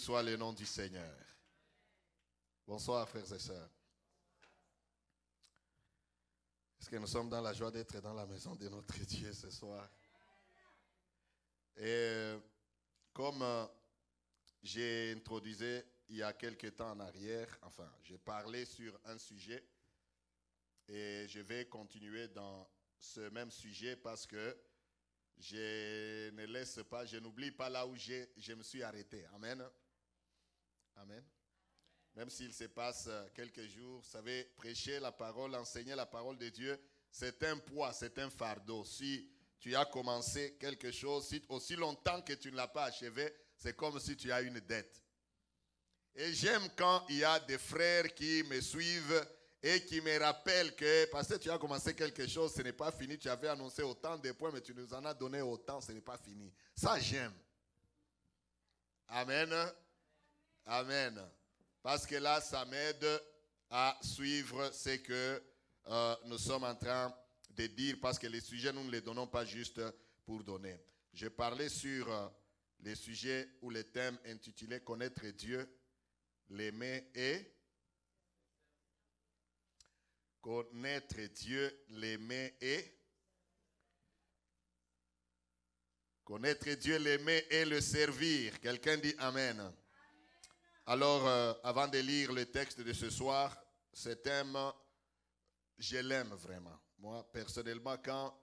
soit le nom du Seigneur. Bonsoir, frères et sœurs. Est-ce que nous sommes dans la joie d'être dans la maison de notre Dieu ce soir? Et comme j'ai introduisé il y a quelque temps en arrière, enfin, j'ai parlé sur un sujet et je vais continuer dans ce même sujet parce que je ne laisse pas, je n'oublie pas là où je me suis arrêté. Amen. Amen. Même s'il se passe quelques jours, vous savez, prêcher la parole, enseigner la parole de Dieu, c'est un poids, c'est un fardeau. Si tu as commencé quelque chose, si aussi longtemps que tu ne l'as pas achevé, c'est comme si tu as une dette. Et j'aime quand il y a des frères qui me suivent et qui me rappellent que parce que tu as commencé quelque chose, ce n'est pas fini. Tu avais annoncé autant de points, mais tu nous en as donné autant, ce n'est pas fini. Ça, j'aime. Amen. Amen. Parce que là, ça m'aide à suivre ce que nous sommes en train de dire, parce que les sujets, nous ne les donnons pas juste pour donner. Je parlais sur les sujets ou les thèmes intitulés « Connaître Dieu, l'aimer et » connaître Dieu, l'aimer et connaître Dieu, l'aimer et le servir. Quelqu'un dit Amen. Amen. Alors, avant de lire le texte de ce soir, ce thème, je l'aime vraiment. Moi, personnellement, quand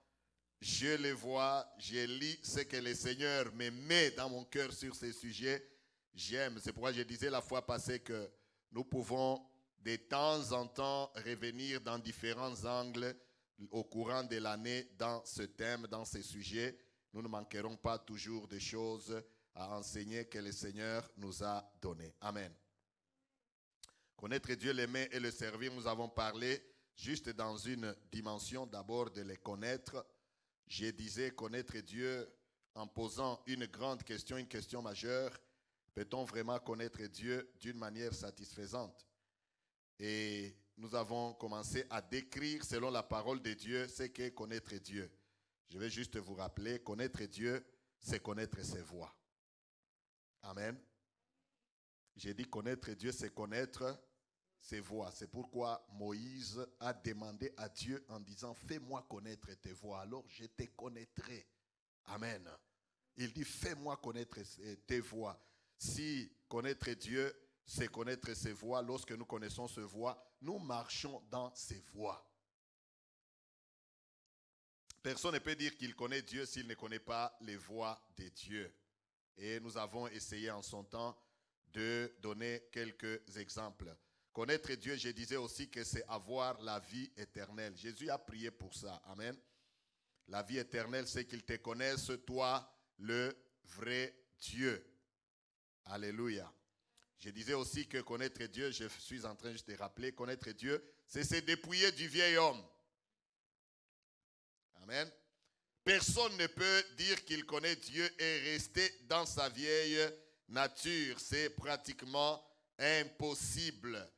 je le vois, je lis ce que le Seigneur me met dans mon cœur sur ces sujets, j'aime. C'est pourquoi je disais la fois passée que nous pouvons de temps en temps revenir dans différents angles au courant de l'année dans ce thème, dans ces sujets. Nous ne manquerons pas toujours de choses à enseigner que le Seigneur nous a données. Amen. Connaître Dieu, l'aimer et le servir, nous avons parlé juste dans une dimension d'abord de les connaître. Je disais connaître Dieu en posant une grande question, une question majeure. Peut-on vraiment connaître Dieu d'une manière satisfaisante? Et nous avons commencé à décrire selon la parole de Dieu ce qu'est connaître Dieu. Je vais juste vous rappeler, connaître Dieu, c'est connaître ses voies. Amen. J'ai dit connaître Dieu, c'est connaître ses voies. C'est pourquoi Moïse a demandé à Dieu en disant, fais-moi connaître tes voies, alors je te connaîtrai. Amen. Il dit, fais-moi connaître tes voies. Si connaître Dieu, c'est connaître ses voies, lorsque nous connaissons ses voies, nous marchons dans ses voies. Personne ne peut dire qu'il connaît Dieu s'il ne connaît pas les voies de Dieu. Et nous avons essayé en son temps de donner quelques exemples. Connaître Dieu, je disais aussi que c'est avoir la vie éternelle. Jésus a prié pour ça. Amen. La vie éternelle, c'est qu'il te connaisse, toi, le vrai Dieu. Alléluia. Je disais aussi que connaître Dieu, je suis en train juste de rappeler, connaître Dieu, c'est se dépouiller du vieil homme. Amen. Personne ne peut dire qu'il connaît Dieu et rester dans sa vieille nature. C'est pratiquement impossible.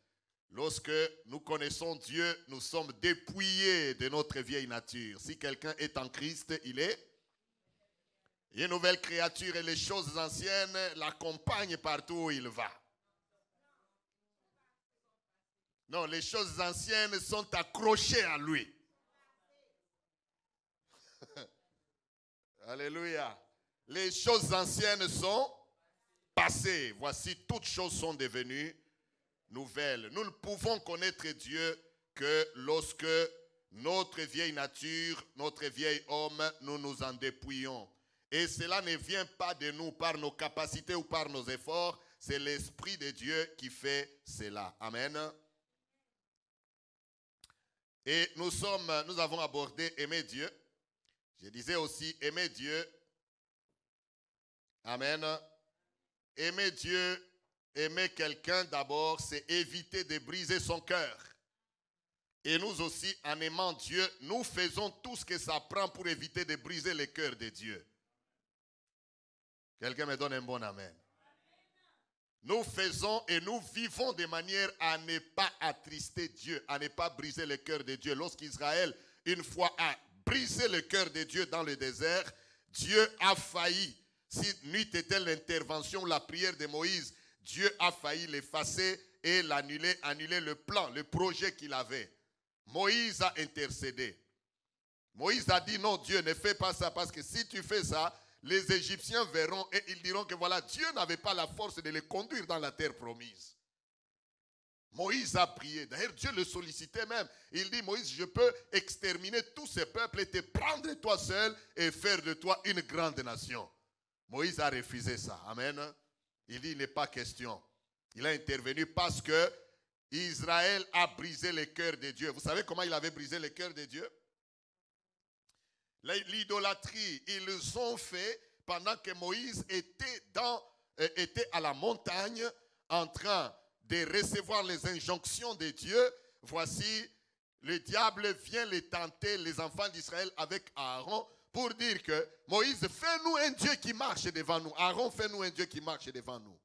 Lorsque nous connaissons Dieu, nous sommes dépouillés de notre vieille nature. Si quelqu'un est en Christ, il est une nouvelle créature et les choses anciennes l'accompagnent partout où il va. Non, les choses anciennes sont accrochées à lui. Alléluia. Les choses anciennes sont passées. Voici, toutes choses sont devenues nouvelles. Nous ne pouvons connaître Dieu que lorsque notre vieille nature, notre vieil homme, nous nous en dépouillons. Et cela ne vient pas de nous par nos capacités ou par nos efforts. C'est l'Esprit de Dieu qui fait cela. Amen. Et nous avons abordé aimer Dieu. Je disais aussi aimer Dieu. Amen. Aimer Dieu, aimer quelqu'un d'abord, c'est éviter de briser son cœur. Et nous aussi, en aimant Dieu, nous faisons tout ce que ça prend pour éviter de briser le cœur de Dieu. Quelqu'un me donne un bon amen. Nous faisons et nous vivons de manière à ne pas attrister Dieu, à ne pas briser le cœur de Dieu. Lorsqu'Israël, une fois, a brisé le cœur de Dieu dans le désert, Dieu a failli. Si n'eût été l'intervention, la prière de Moïse, Dieu a failli l'effacer et annuler le plan, le projet qu'il avait. Moïse a intercédé. Moïse a dit non, Dieu, ne fais pas ça parce que si tu fais ça, les Égyptiens verront et ils diront que voilà, Dieu n'avait pas la force de les conduire dans la terre promise. Moïse a prié. D'ailleurs, Dieu le sollicitait même. Il dit, Moïse, je peux exterminer tous ces peuples et te prendre toi seul et faire de toi une grande nation. Moïse a refusé ça. Amen. Il dit, il n'est pas question. Il a intervenu parce que Israël a brisé le cœur de Dieu. Vous savez comment il avait brisé le cœur de Dieu? L'idolâtrie, ils ont fait pendant que Moïse était à la montagne en train de recevoir les injonctions de Dieu. Voici, le diable vient les tenter, les enfants d'Israël, avec Aaron, pour dire que Moïse, fais-nous un Dieu qui marche devant nous. Aaron, fais-nous un Dieu qui marche devant nous.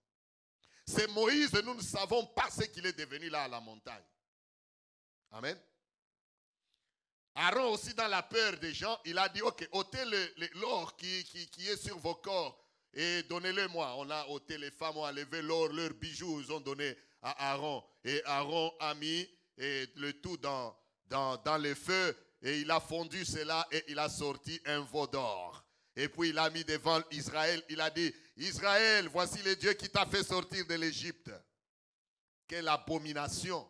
C'est Moïse, nous ne savons pas ce qu'il est devenu là à la montagne. Amen. Aaron aussi, dans la peur des gens, il a dit, ok, ôtez l'or qui est sur vos corps et donnez-le-moi. On a ôté, les femmes ont enlevé l'or, leurs bijoux, ils ont donné à Aaron. Et Aaron a mis le tout dans le feu et il a fondu cela et il a sorti un veau d'or. Et puis il a mis devant Israël, il a dit, Israël, voici le Dieu qui t'a fait sortir de l'Égypte. Quelle abomination.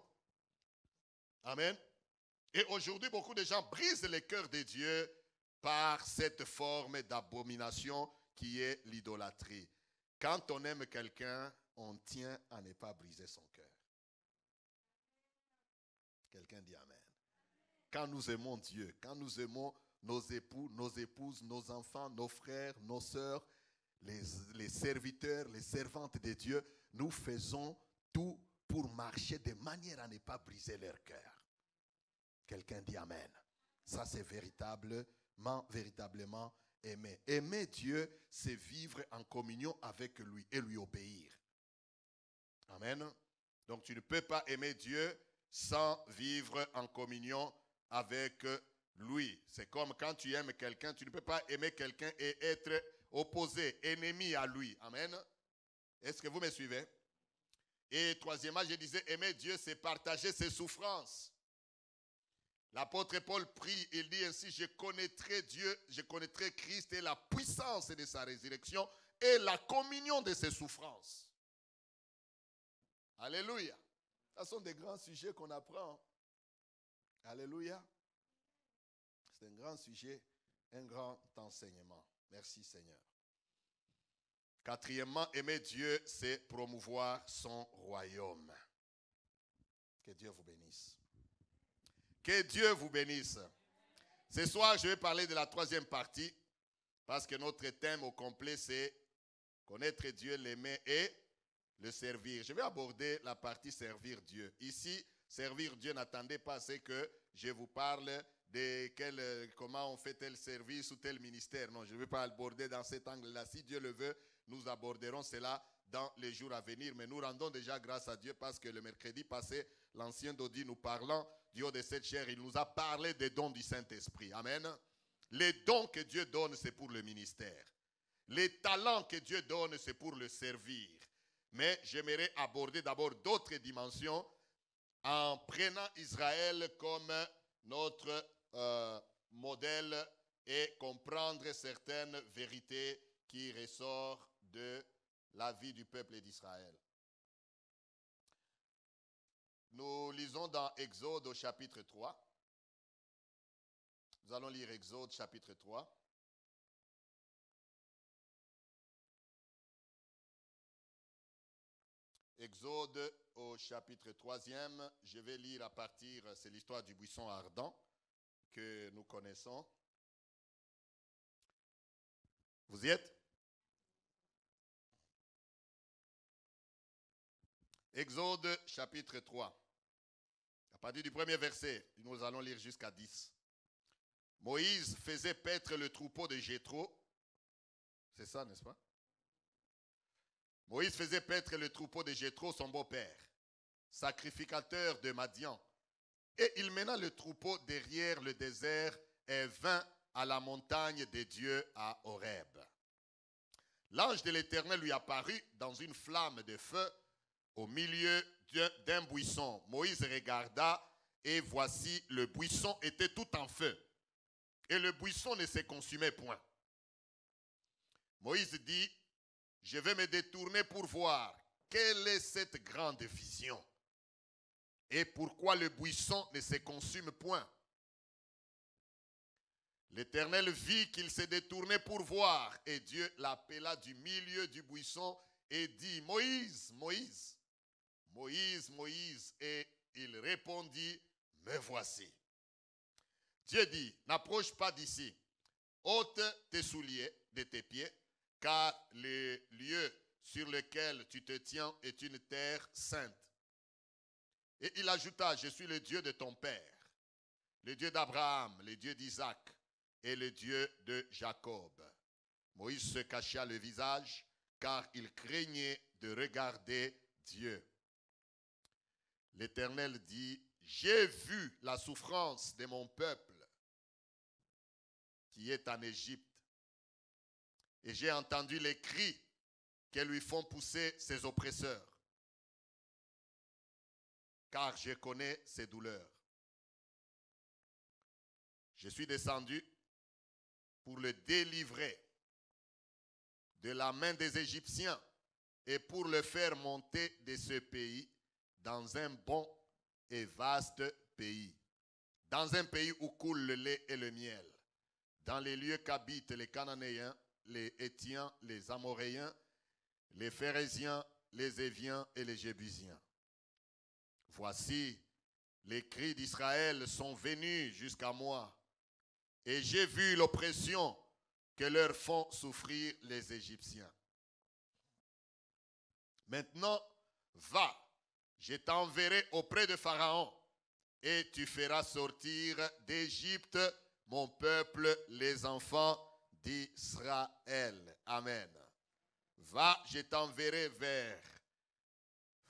Amen. Et aujourd'hui, beaucoup de gens brisent le cœur de Dieu par cette forme d'abomination qui est l'idolâtrie. Quand on aime quelqu'un, on tient à ne pas briser son cœur. Quelqu'un dit Amen. Quand nous aimons Dieu, quand nous aimons nos époux, nos épouses, nos enfants, nos frères, nos sœurs, les serviteurs, les servantes de Dieu, nous faisons tout pour marcher de manière à ne pas briser leur cœur. Quelqu'un dit Amen. Ça, c'est véritablement aimer. Aimer Dieu, c'est vivre en communion avec lui et lui obéir. Amen. Donc, tu ne peux pas aimer Dieu sans vivre en communion avec lui. C'est comme quand tu aimes quelqu'un, tu ne peux pas aimer quelqu'un et être opposé, ennemi à lui. Amen. Est-ce que vous me suivez? Et troisièmement, je disais, aimer Dieu, c'est partager ses souffrances. L'apôtre Paul prie, il dit ainsi, je connaîtrai Dieu, je connaîtrai Christ et la puissance de sa résurrection et la communion de ses souffrances. Alléluia. Ce sont des grands sujets qu'on apprend. Alléluia. C'est un grand sujet, un grand enseignement. Merci Seigneur. Quatrièmement, aimer Dieu, c'est promouvoir son royaume. Que Dieu vous bénisse. Que Dieu vous bénisse. Ce soir, je vais parler de la troisième partie, parce que notre thème au complet, c'est connaître Dieu, l'aimer et le servir. Je vais aborder la partie servir Dieu. Ici, servir Dieu, n'attendez pas à ce que je vous parle de comment on fait tel service ou tel ministère. Non, je ne vais pas aborder dans cet angle-là. Si Dieu le veut, nous aborderons cela dans les jours à venir. Mais nous rendons déjà grâce à Dieu parce que le mercredi passé, l'ancien Dodi nous parlant du haut de cette chair, il nous a parlé des dons du Saint-Esprit. Amen. Les dons que Dieu donne, c'est pour le ministère. Les talents que Dieu donne, c'est pour le servir. Mais j'aimerais aborder d'abord d'autres dimensions en prenant Israël comme notre modèle et comprendre certaines vérités qui ressortent de la vie du peuple d'Israël. Nous lisons dans Exode au chapitre 3. Nous allons lire Exode chapitre 3. Exode au chapitre 3e, je vais lire à partir, c'est l'histoire du buisson ardent que nous connaissons. Vous y êtes? Exode chapitre 3. À partir du premier verset, nous allons lire jusqu'à 10. Moïse faisait paître le troupeau de Jéthro. C'est ça, n'est-ce pas? Moïse faisait paître le troupeau de Jéthro, son beau-père, sacrificateur de Madian. Et il mena le troupeau derrière le désert et vint à la montagne de Dieu à Horeb. L'ange de l'Éternel lui apparut dans une flamme de feu au milieu d'un buisson. Moïse regarda et voici, le buisson était tout en feu. Et le buisson ne se consumait point. Moïse dit, je vais me détourner pour voir quelle est cette grande vision et pourquoi le buisson ne se consume point. L'Éternel vit qu'il s'est détourné pour voir et Dieu l'appela du milieu du buisson et dit, Moïse, Moïse, Moïse, Moïse. Et il répondit, me voici. Dieu dit, n'approche pas d'ici, ôte tes souliers de tes pieds, car le lieu sur lequel tu te tiens est une terre sainte. Et il ajouta, je suis le Dieu de ton père, le Dieu d'Abraham, le Dieu d'Isaac et le Dieu de Jacob. Moïse se cacha le visage, car il craignait de regarder Dieu. L'Éternel dit, j'ai vu la souffrance de mon peuple qui est en Égypte, et j'ai entendu les cris que lui font pousser ses oppresseurs, car je connais ses douleurs. Je suis descendu pour le délivrer de la main des Égyptiens et pour le faire monter de ce pays dans un bon et vaste pays, dans un pays où coule le lait et le miel, dans les lieux qu'habitent les Cananéens, les Hétiens, les Amoréens, les Phérésiens, les Éviens et les Jébusiens. Voici, les cris d'Israël sont venus jusqu'à moi, et j'ai vu l'oppression que leur font souffrir les Égyptiens. Maintenant, va, je t'enverrai auprès de Pharaon, et tu feras sortir d'Égypte mon peuple, les enfants d'Israël. Amen. Va, je t'enverrai vers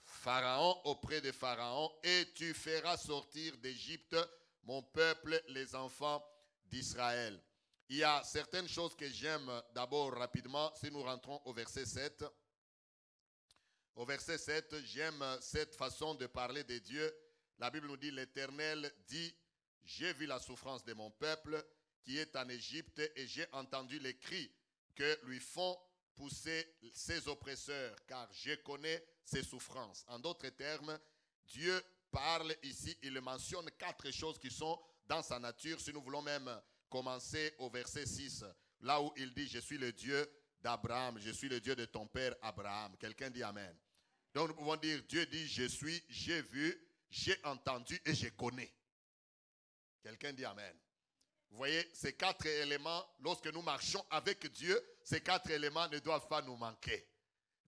Pharaon, auprès de Pharaon, et tu feras sortir d'Égypte mon peuple, les enfants d'Israël. Il y a certaines choses que j'aime d'abord rapidement, si nous rentrons au verset 7. Au verset 7, j'aime cette façon de parler de Dieu. La Bible nous dit, l'Éternel dit, j'ai vu la souffrance de mon peuple qui est en Égypte et j'ai entendu les cris que lui font pousser ses oppresseurs, car je connais ses souffrances. En d'autres termes, Dieu parle ici, il mentionne 4 choses qui sont dans sa nature. Si nous voulons même commencer au verset 6, là où il dit, je suis le Dieu d'Abraham, je suis le Dieu de ton père Abraham. Quelqu'un dit Amen. Donc nous pouvons dire, Dieu dit, je suis, j'ai vu, j'ai entendu et je connais. Quelqu'un dit Amen. Vous voyez, ces 4 éléments, lorsque nous marchons avec Dieu, ces 4 éléments ne doivent pas nous manquer.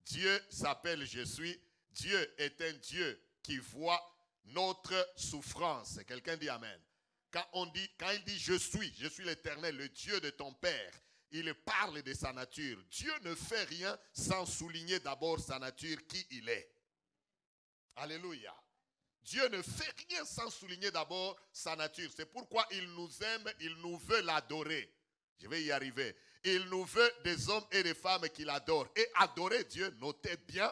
Dieu s'appelle je suis. Dieu est un Dieu qui voit notre souffrance. Quelqu'un dit Amen. Quand il dit je suis l'Éternel, le Dieu de ton père, il parle de sa nature. Dieu ne fait rien sans souligner d'abord sa nature, qui il est. Alléluia. Dieu ne fait rien sans souligner d'abord sa nature. C'est pourquoi il nous aime, il nous veut l'adorer. Je vais y arriver. Il nous veut des hommes et des femmes qui l'adorent. Et adorer Dieu, notez bien.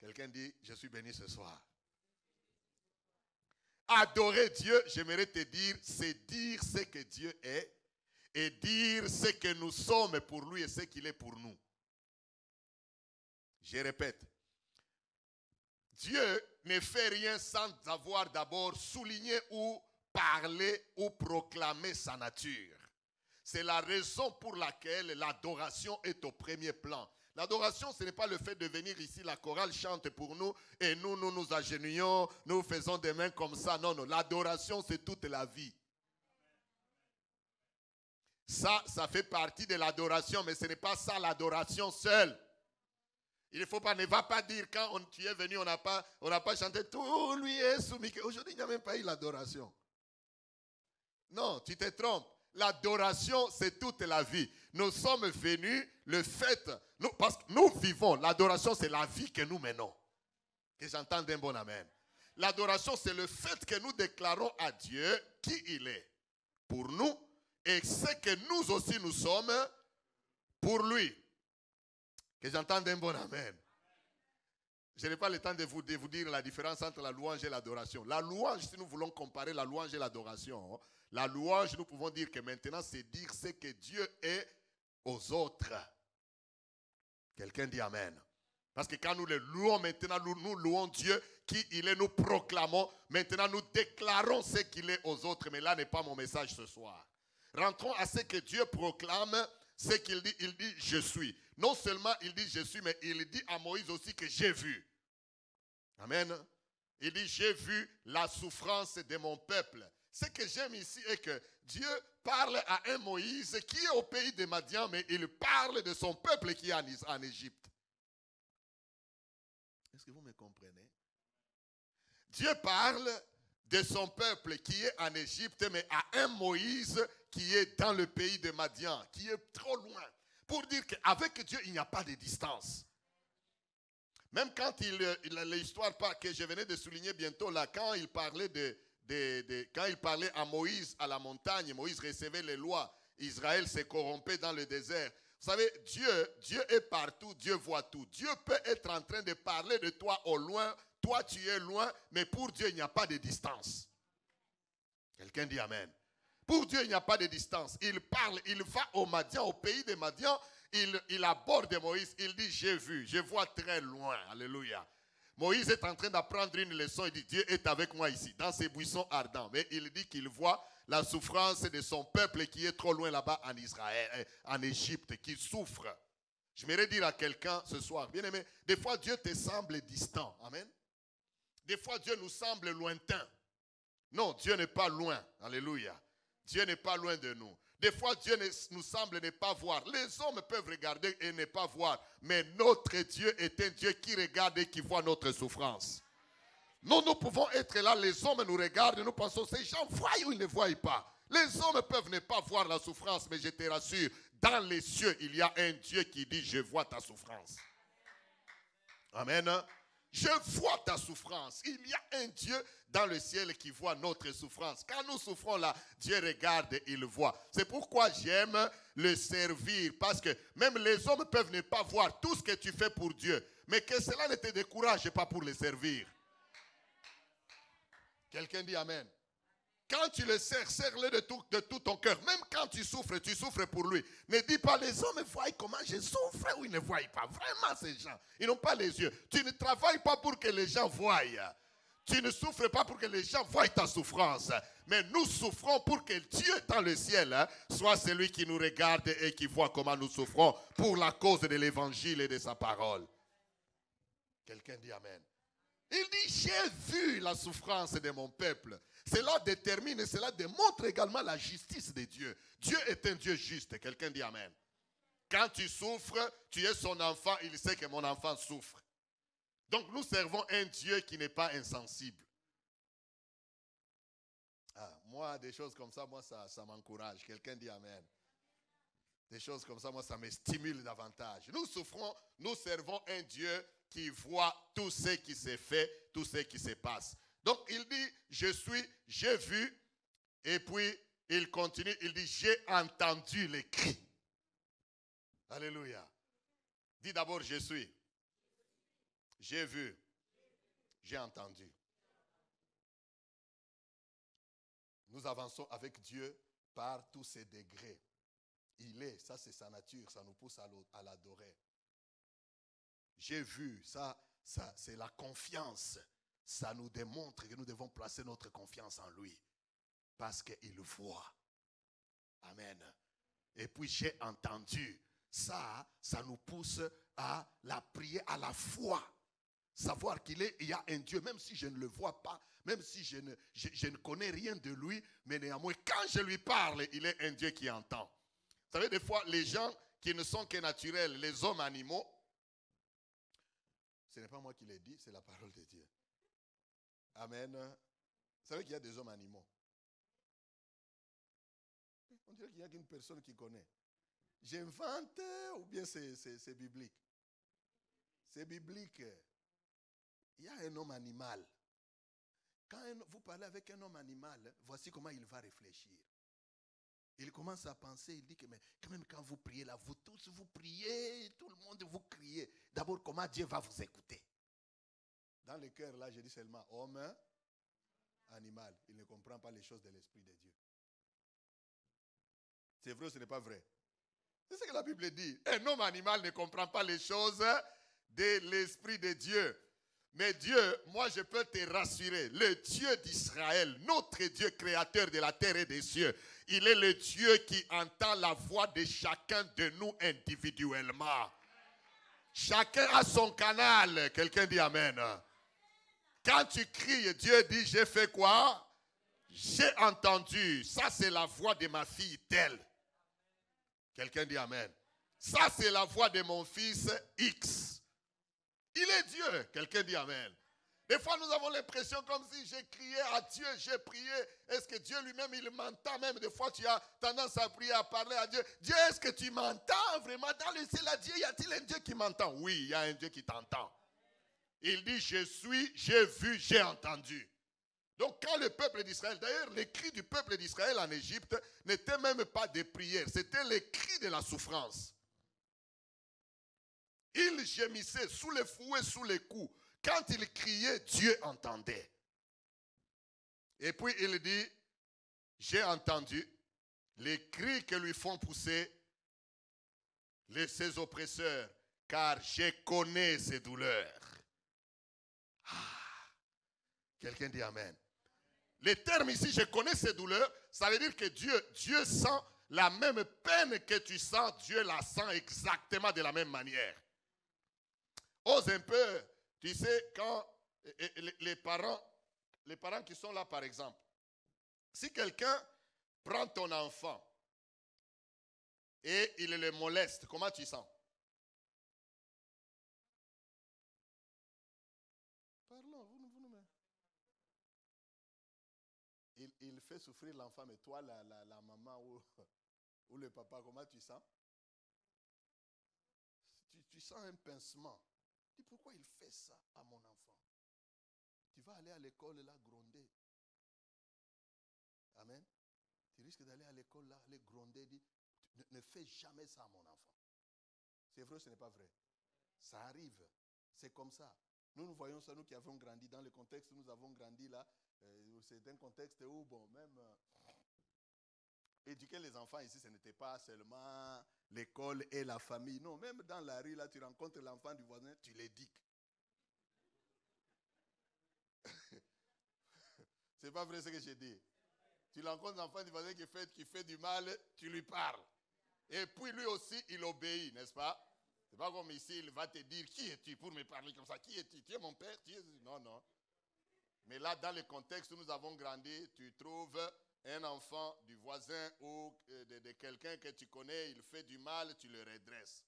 Quelqu'un dit, je suis béni ce soir. Adorer Dieu, j'aimerais te dire, c'est dire ce que Dieu est et dire ce que nous sommes pour lui et ce qu'il est pour nous. Je répète. Dieu ne fait rien sans avoir d'abord souligné ou parlé ou proclamé sa nature. C'est la raison pour laquelle l'adoration est au premier plan. L'adoration, ce n'est pas le fait de venir ici, la chorale chante pour nous et nous nous agenouillons, nous faisons des mains comme ça. Non, non, l'adoration, c'est toute la vie. Ça fait partie de l'adoration, mais ce n'est pas ça l'adoration seule. Il ne faut pas, ne va pas dire quand tu es venu, on n'a pas chanté tout lui est soumis. Aujourd'hui, il n'y a même pas eu l'adoration. Non, tu te trompes. L'adoration, c'est toute la vie. Nous sommes venus, le fait, parce que nous vivons, l'adoration, c'est la vie que nous menons. Que j'entende un bon amen. L'adoration, c'est le fait que nous déclarons à Dieu qui il est pour nous et ce que nous aussi nous sommes pour lui. Que j'entende un bon amen. Je n'ai pas le temps de vous dire la différence entre la louange et l'adoration. La louange, si nous voulons comparer la louange et l'adoration, la louange, nous pouvons dire que maintenant, c'est dire ce que Dieu est aux autres. Quelqu'un dit Amen. Parce que quand nous le louons maintenant, nous louons Dieu qui il est, nous proclamons. Maintenant, nous déclarons ce qu'il est aux autres. Mais là n'est pas mon message ce soir. Rentrons à ce que Dieu proclame, ce qu'il dit. Il dit je suis. Non seulement il dit je suis, mais il dit à Moïse aussi que j'ai vu. Amen. Il dit j'ai vu la souffrance de mon peuple. Ce que j'aime ici est que Dieu parle à un Moïse qui est au pays de Madian, mais il parle de son peuple qui est en Égypte. Est-ce que vous me comprenez? Dieu parle de son peuple qui est en Égypte, mais à un Moïse qui est dans le pays de Madian, qui est trop loin. Pour dire qu'avec Dieu, il n'y a pas de distance. Même quand l'histoire que je venais de souligner bientôt là, quand il parlait quand il parlait à Moïse à la montagne, Moïse recevait les lois, Israël s'est corrompu dans le désert. Vous savez, Dieu est partout, Dieu voit tout. Dieu peut être en train de parler de toi au loin, toi tu es loin, mais pour Dieu il n'y a pas de distance. Quelqu'un dit Amen. Pour Dieu il n'y a pas de distance. Il parle, il va au Madian, au pays de Madian, il aborde Moïse, il dit j'ai vu, je vois très loin, alléluia. Moïse est en train d'apprendre une leçon, il dit Dieu est avec moi ici, dans ces buissons ardents. Mais il dit qu'il voit la souffrance de son peuple qui est trop loin là-bas en Israël, en Égypte, qui souffre. Je m'aimerais dire à quelqu'un ce soir, bien aimé, des fois Dieu te semble distant, amen. Des fois Dieu nous semble lointain. Non, Dieu n'est pas loin, alléluia. Dieu n'est pas loin de nous. Des fois, Dieu nous semble ne pas voir. Les hommes peuvent regarder et ne pas voir. Mais notre Dieu est un Dieu qui regarde et qui voit notre souffrance. Nous pouvons être là, les hommes nous regardent et nous pensons, ces gens voient ou ils ne voient pas. Les hommes peuvent ne pas voir la souffrance, mais je te rassure, dans les cieux, il y a un Dieu qui dit, je vois ta souffrance. Amen. Je vois ta souffrance. Il y a un Dieu dans le ciel qui voit notre souffrance. Quand nous souffrons là, Dieu regarde et il voit. C'est pourquoi j'aime le servir. Parce que même les hommes peuvent ne pas voir tout ce que tu fais pour Dieu. Mais que cela ne te décourage pas pour le servir. Quelqu'un dit Amen. Quand tu le sers, sers-le de tout ton cœur. Même quand tu souffres pour lui. Ne dis pas, les hommes voient comment je souffre ou ils ne voient pas. Vraiment, ces gens, ils n'ont pas les yeux. Tu ne travailles pas pour que les gens voient. Tu ne souffres pas pour que les gens voient ta souffrance. Mais nous souffrons pour que Dieu dans le ciel soit celui qui nous regarde et qui voit comment nous souffrons pour la cause de l'évangile et de sa parole. Quelqu'un dit Amen. Il dit, j'ai vu la souffrance de mon peuple. Cela détermine et cela démontre également la justice de Dieu. Dieu est un Dieu juste. Quelqu'un dit Amen. Quand tu souffres, tu es son enfant, il sait que mon enfant souffre. Donc nous servons un Dieu qui n'est pas insensible. Moi, des choses comme ça, moi, ça m'encourage. Quelqu'un dit Amen. Des choses comme ça, moi, ça me stimule davantage. Nous souffrons, nous servons un Dieu qui voit tout ce qui se fait, tout ce qui se passe. Donc, il dit, j'ai vu, et puis, il continue, il dit, j'ai entendu les cris. Alléluia. Dis d'abord, je suis. J'ai vu. J'ai entendu. Nous avançons avec Dieu par tous ses degrés. Il est, ça c'est sa nature, ça nous pousse à l'adorer. J'ai vu, ça c'est la confiance. Ça nous démontre que nous devons placer notre confiance en lui. Parce qu'il voit. Amen. Et puis j'ai entendu. Ça nous pousse à la prier, à la foi. Savoir qu'il y a un Dieu, même si je ne le vois pas, même si je ne connais rien de lui, mais néanmoins, quand je lui parle, il est un Dieu qui entend. Vous savez, des fois, les gens qui ne sont que naturels, les hommes animaux, ce n'est pas moi qui l'ai dit, c'est la parole de Dieu. Amen. Vous savez qu'il y a des hommes animaux. On dirait qu'il n'y a qu'une personne qui connaît. J'invente ou bien c'est biblique? C'est biblique. Il y a un homme animal. Quand vous parlez avec un homme animal, voici comment il va réfléchir. Il commence à penser, il dit que mais quand même quand vous priez là, vous tous vous priez, tout le monde vous criez. D'abord, comment Dieu va vous écouter? Dans le cœur, là, je dis seulement homme, animal. Il ne comprend pas les choses de l'Esprit de Dieu. C'est vrai ou ce n'est pas vrai? C'est ce que la Bible dit. Un homme animal ne comprend pas les choses de l'Esprit de Dieu. Mais Dieu, moi je peux te rassurer, le Dieu d'Israël, notre Dieu créateur de la terre et des cieux, il est le Dieu qui entend la voix de chacun de nous individuellement. Chacun a son canal. Quelqu'un dit Amen. Quand tu cries, Dieu dit, j'ai fait quoi? J'ai entendu. Ça, c'est la voix de ma fille telle. Quelqu'un dit Amen. Ça, c'est la voix de mon fils X. Il est Dieu. Quelqu'un dit Amen. Des fois, nous avons l'impression comme si j'ai crié à Dieu, j'ai prié. Est-ce que Dieu lui-même, il m'entend même? Des fois, tu as tendance à prier, à parler à Dieu. Dieu, est-ce que tu m'entends vraiment? Dans le ciel, à Dieu, y a-t-il un Dieu qui m'entend? Oui, il y a un Dieu qui t'entend. Il dit, je suis, j'ai vu, j'ai entendu. Donc, quand le peuple d'Israël, d'ailleurs, les cris du peuple d'Israël en Égypte n'étaient même pas des prières, c'était les cris de la souffrance. Il gémissait sous les fouets, sous les coups. Quand il criait, Dieu entendait. Et puis il dit, j'ai entendu les cris que lui font pousser ses oppresseurs, car je connais ses douleurs. Ah, quelqu'un dit Amen. Les termes ici, je connais ses douleurs, ça veut dire que Dieu sent la même peine que tu sens, Dieu la sent exactement de la même manière. Ose un peu, tu sais, quand les parents qui sont là, par exemple, si quelqu'un prend ton enfant et il le moleste, comment tu sens? Parlons, vous-même. Il fait souffrir l'enfant, mais toi, la maman ou le papa, comment tu sens? Tu sens un pincement. Tu dis, pourquoi il fait ça à mon enfant? Tu vas aller à l'école là gronder. Amen. Tu risques d'aller à l'école là, aller gronder, dire, ne fais jamais ça à mon enfant. C'est vrai ou ce n'est pas vrai? Ça arrive. C'est comme ça. Nous voyons ça, nous qui avons grandi dans le contexte où nous avons grandi là. C'est un contexte où, bon, même éduquer les enfants ici, ce n'était pas seulement l'école et la famille. Non, même dans la rue, là, tu rencontres l'enfant du voisin, tu l'éduques. C'est pas vrai ce que j'ai dit. Tu rencontres l'enfant du voisin qui fait du mal, tu lui parles. Et puis lui aussi, il obéit, n'est-ce pas? C'est pas comme ici, il va te dire, qui es-tu pour me parler comme ça? Qui es-tu? Tu es mon père? Non, non. Mais là, dans le contexte où nous avons grandi, tu trouves un enfant du voisin ou de quelqu'un que tu connais, il fait du mal, tu le redresses.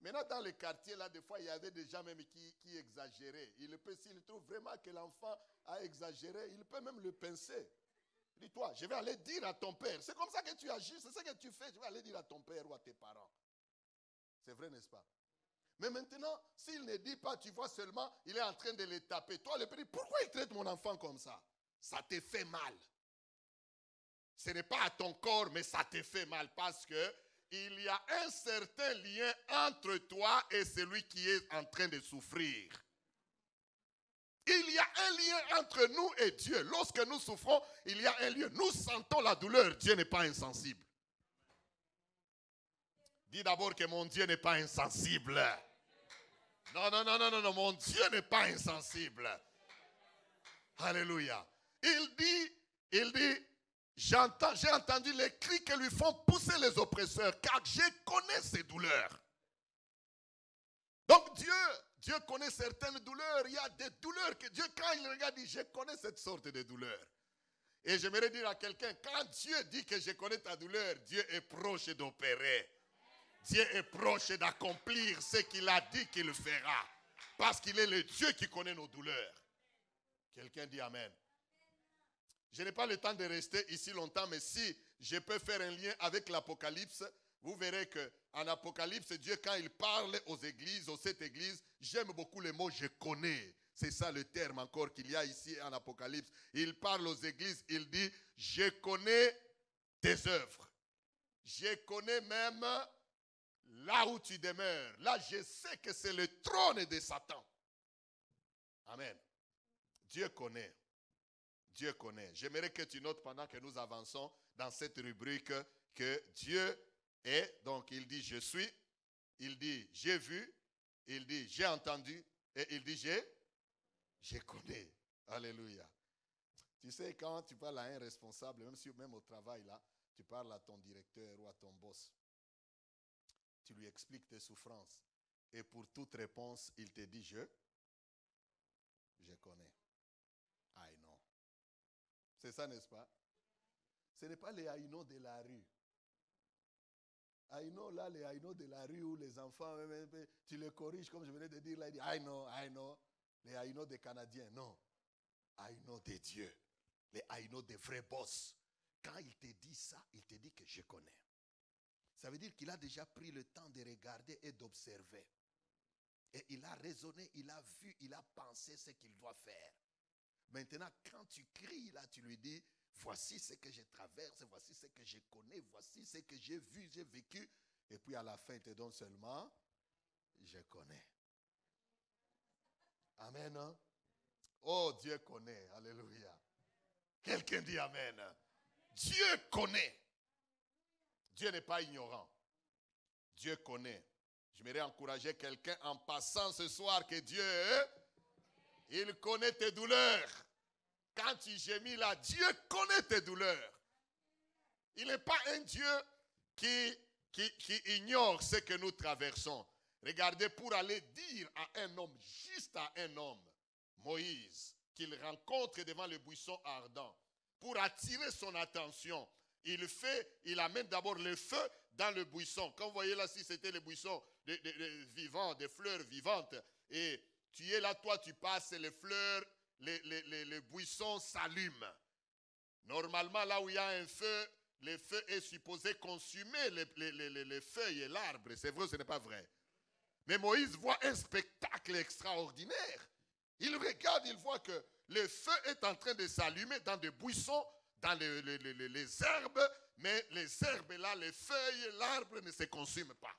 Maintenant, dans le quartier, là, des fois, il y avait des gens même qui exagéraient. S'il trouve vraiment que l'enfant a exagéré, il peut même le pincer. Dis-toi, je vais aller dire à ton père. C'est comme ça que tu agis, c'est ce que tu fais. Je vais aller dire à ton père ou à tes parents. C'est vrai, n'est-ce pas? Mais maintenant, s'il ne dit pas, tu vois seulement, il est en train de les taper. Toi, le père, pourquoi il traite mon enfant comme ça? Ça te fait mal. Ce n'est pas à ton corps, mais ça te fait mal parce que il y a un certain lien entre toi et celui qui est en train de souffrir. Il y a un lien entre nous et Dieu. Lorsque nous souffrons, il y a un lien. Nous sentons la douleur. Dieu n'est pas insensible. Dis d'abord que mon Dieu n'est pas insensible. Non, mon Dieu n'est pas insensible. Alléluia. Il dit, j'ai entendu les cris que lui font pousser les oppresseurs, car je connais ces douleurs. Donc Dieu connaît certaines douleurs. Il y a des douleurs que Dieu, quand il regarde, dit, je connais cette sorte de douleur. Et j'aimerais dire à quelqu'un, quand Dieu dit que je connais ta douleur, Dieu est proche d'opérer. Dieu est proche d'accomplir ce qu'il a dit qu'il fera. Parce qu'il est le Dieu qui connaît nos douleurs. Quelqu'un dit Amen. Je n'ai pas le temps de rester ici longtemps, mais si je peux faire un lien avec l'Apocalypse, vous verrez qu'en Apocalypse, Dieu, quand il parle aux églises, aux 7 églises, j'aime beaucoup le mot « je connais ». C'est ça le terme encore qu'il y a ici en Apocalypse. Il parle aux églises, il dit « je connais tes œuvres. Je connais même là où tu demeures. Là, je sais que c'est le trône de Satan. » Amen. Amen. Dieu connaît. Dieu connaît. J'aimerais que tu notes pendant que nous avançons dans cette rubrique que Dieu est. Donc il dit je suis. Il dit j'ai vu. Il dit j'ai entendu. Et il dit je connais. Alléluia. Tu sais, quand tu parles à un responsable, même au travail, là, tu parles à ton directeur ou à ton boss. Tu lui expliques tes souffrances. Et pour toute réponse, il te dit je connais. I know. C'est ça, n'est-ce pas? Ce n'est pas les haïnos de la rue. Haïnos, là, les haïnos de la rue où les enfants, tu les corriges, comme je venais de dire, là, il dit I know. Les haïnos des Canadiens, non. Haïnos des dieux. Les haïnos des vrais boss. Quand il te dit ça, il te dit que je connais. Ça veut dire qu'il a déjà pris le temps de regarder et d'observer. Et il a raisonné, il a vu, il a pensé ce qu'il doit faire. Maintenant, quand tu cries, là, tu lui dis, voici ce que je traverse, voici ce que je connais, voici ce que j'ai vu, j'ai vécu. Et puis à la fin, il te donne seulement, je connais. Amen. Hein? Oh, Dieu connaît. Alléluia. Quelqu'un dit amen. Dieu connaît. Dieu n'est pas ignorant. Dieu connaît. J'aimerais encourager quelqu'un en passant ce soir que Dieu, il connaît tes douleurs. Quand tu gémis là, Dieu connaît tes douleurs. Il n'est pas un Dieu qui ignore ce que nous traversons. Regardez, pour aller dire à un homme, juste à un homme, Moïse, qu'il rencontre devant le buisson ardent, pour attirer son attention, il amène d'abord le feu dans le buisson. Comme vous voyez là, si c'était le buisson vivant, des fleurs vivantes, et tu es là, toi, tu passes, les fleurs, les buissons s'allument. Normalement, là où il y a un feu, le feu est supposé consumer les feuilles et l'arbre. C'est vrai ou ce n'est pas vrai? Mais Moïse voit un spectacle extraordinaire. Il regarde, il voit que le feu est en train de s'allumer dans des buissons, dans les herbes, mais les herbes là, les feuilles, l'arbre ne se consument pas.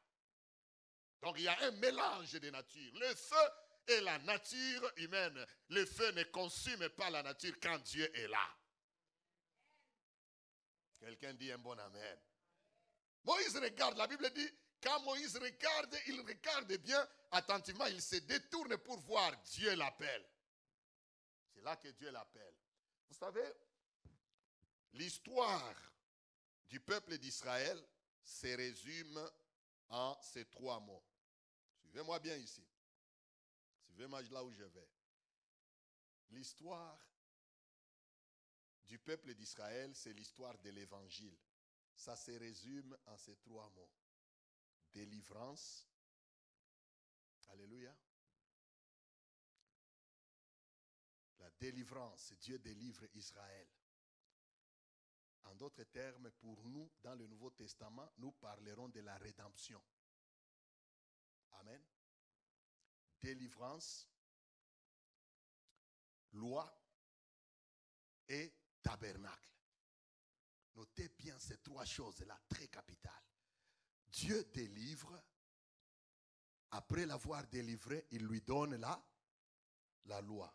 Donc il y a un mélange de nature. Le feu et la nature humaine. Le feu ne consume pas la nature quand Dieu est là. Quelqu'un dit un bon amen. Moïse regarde, la Bible dit, quand Moïse regarde, il regarde bien attentivement, il se détourne pour voir, Dieu l'appelle. C'est là que Dieu l'appelle. Vous savez, l'histoire du peuple d'Israël se résume en ces 3 mots. Suivez-moi bien ici. Suivez-moi là où je vais. L'histoire du peuple d'Israël, c'est l'histoire de l'évangile. Ça se résume en ces 3 mots. Délivrance. Alléluia. La délivrance, Dieu délivre Israël. En d'autres termes, pour nous, dans le Nouveau Testament, nous parlerons de la rédemption. Amen. Délivrance, loi et tabernacle. Notez bien ces 3 choses-là, très capitales. Dieu délivre. Après l'avoir délivré, il lui donne la loi.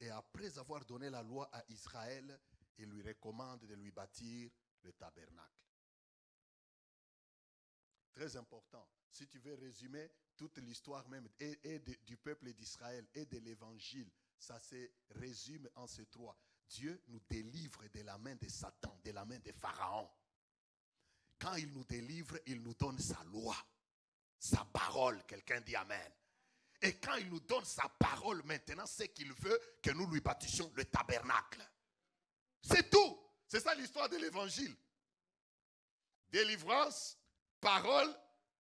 Et après avoir donné la loi à Israël, il lui recommande de lui bâtir le tabernacle. Très important. Si tu veux résumer toute l'histoire même du peuple d'Israël et de l'évangile, ça se résume en ces 3. Dieu nous délivre de la main de Satan, de la main de Pharaon. Quand il nous délivre, il nous donne sa loi, sa parole. Quelqu'un dit amen. Et quand il nous donne sa parole, maintenant, c'est qu'il veut que nous lui bâtissions le tabernacle. C'est tout. C'est ça l'histoire de l'évangile. Délivrance, parole,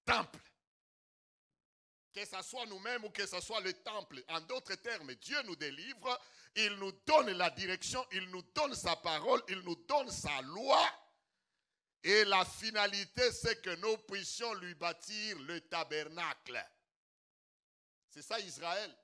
temple. Que ce soit nous-mêmes ou que ce soit le temple. En d'autres termes, Dieu nous délivre, il nous donne la direction, il nous donne sa parole, il nous donne sa loi. Et la finalité, c'est que nous puissions lui bâtir le tabernacle. C'est ça Israël.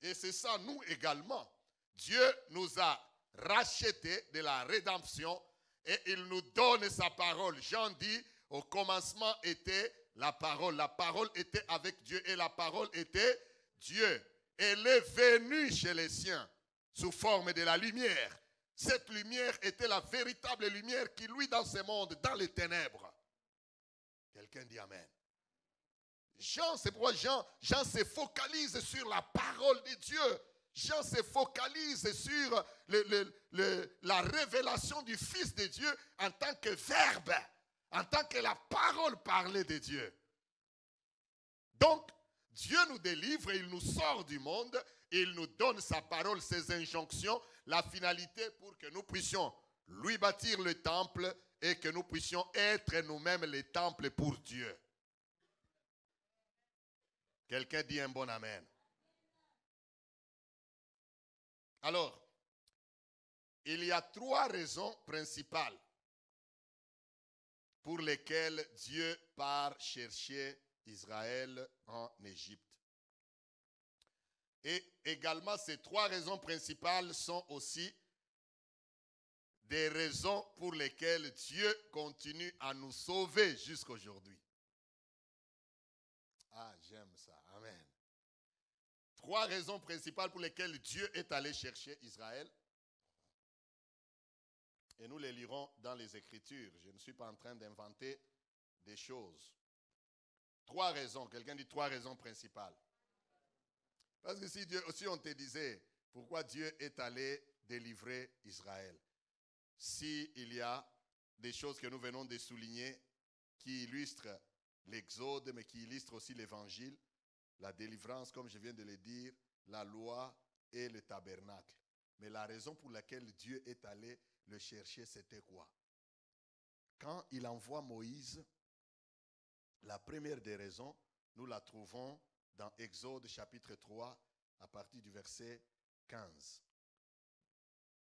Et c'est ça nous également. Dieu nous a rachetés de la rédemption et il nous donne sa parole. Jean dit, au commencement était la parole. La parole était avec Dieu et la parole était Dieu. Elle est venue chez les siens sous forme de la lumière. Cette lumière était la véritable lumière qui luit dans ce monde, dans les ténèbres. Quelqu'un dit Amen. Jean, c'est pourquoi Jean se focalise sur la parole de Dieu. Jean se focalise sur la révélation du Fils de Dieu en tant que verbe, en tant que la parole parlée de Dieu. Donc, Dieu nous délivre, il nous sort du monde, il nous donne sa parole, ses injonctions, la finalité pour que nous puissions lui bâtir le temple et que nous puissions être nous-mêmes les temples pour Dieu. Quelqu'un dit un bon amen. Alors, il y a 3 raisons principales pour lesquelles Dieu part chercher Israël en Égypte. Et également, ces 3 raisons principales sont aussi des raisons pour lesquelles Dieu continue à nous sauver jusqu'aujourd'hui. Ah, j'aime ça. Amen. 3 raisons principales pour lesquelles Dieu est allé chercher Israël. Et nous les lirons dans les Écritures. Je ne suis pas en train d'inventer des choses. 3 raisons. Quelqu'un dit 3 raisons principales. Parce que si on te disait pourquoi Dieu est allé délivrer Israël, s'il y a des choses que nous venons de souligner qui illustrent l'Exode, mais qui illustrent aussi l'Évangile, la délivrance, comme je viens de le dire, la loi et le tabernacle. Mais la raison pour laquelle Dieu est allé le chercher, c'était quoi? Quand il envoie Moïse, la première des raisons, nous la trouvons dans Exode chapitre 3, à partir du verset 15.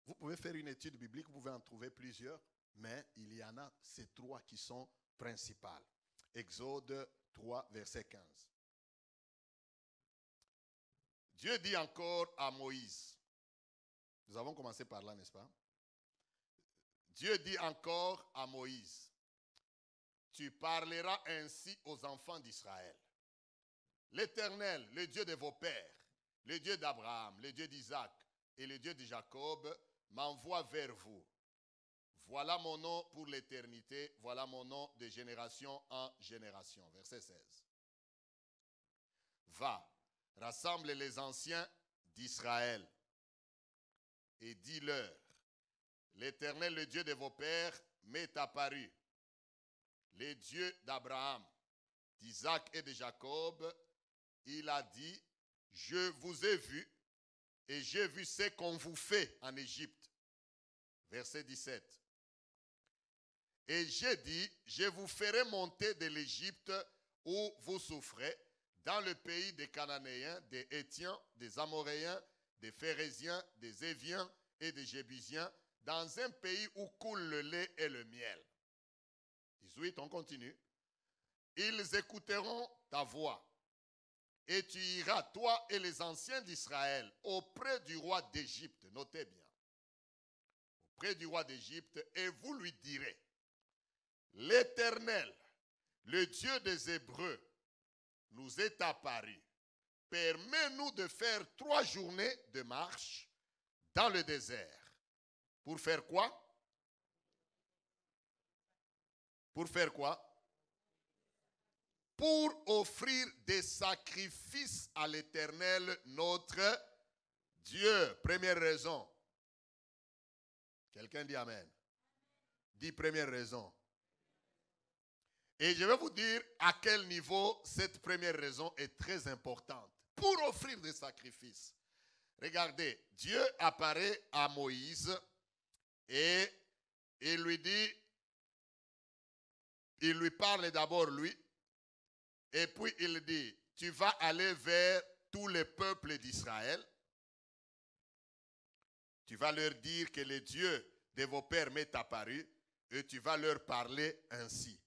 Vous pouvez faire une étude biblique, vous pouvez en trouver plusieurs, mais il y en a ces 3 qui sont principales. Exode 3, verset 15. Dieu dit encore à Moïse, nous avons commencé par là, n'est-ce pas? Dieu dit encore à Moïse, tu parleras ainsi aux enfants d'Israël. L'Éternel, le Dieu de vos pères, le Dieu d'Abraham, le Dieu d'Isaac et le Dieu de Jacob, m'envoie vers vous. Voilà mon nom pour l'éternité, voilà mon nom de génération en génération. Verset 16. Va, rassemble les anciens d'Israël et dis-leur, l'Éternel, le Dieu de vos pères, m'est apparu. Le Dieu d'Abraham, d'Isaac et de Jacob, il a dit, je vous ai vu et j'ai vu ce qu'on vous fait en Égypte. Verset 17. Et j'ai dit, je vous ferai monter de l'Égypte où vous souffrez, dans le pays des Cananéens, des Hétiens, des Amoréens, des Phérésiens, des Éviens et des Jébusiens, dans un pays où coule le lait et le miel. 18, on continue. Ils écouteront ta voix. Et tu iras, toi et les anciens d'Israël, auprès du roi d'Égypte. Notez bien. Auprès du roi d'Égypte, et vous lui direz, l'Éternel, le Dieu des Hébreux, nous est apparu. Permets-nous de faire 3 journées de marche dans le désert. Pour faire quoi? Pour faire quoi? Pour offrir des sacrifices à l'Éternel, notre Dieu. Première raison. Quelqu'un dit Amen. Dit première raison. Et je vais vous dire à quel niveau cette première raison est très importante. Pour offrir des sacrifices. Regardez, Dieu apparaît à Moïse et il lui dit, il lui parle d'abord lui, et puis il dit, tu vas aller vers tous les peuples d'Israël. Tu vas leur dire que le Dieu de vos pères m'est apparu et tu vas leur parler ainsi.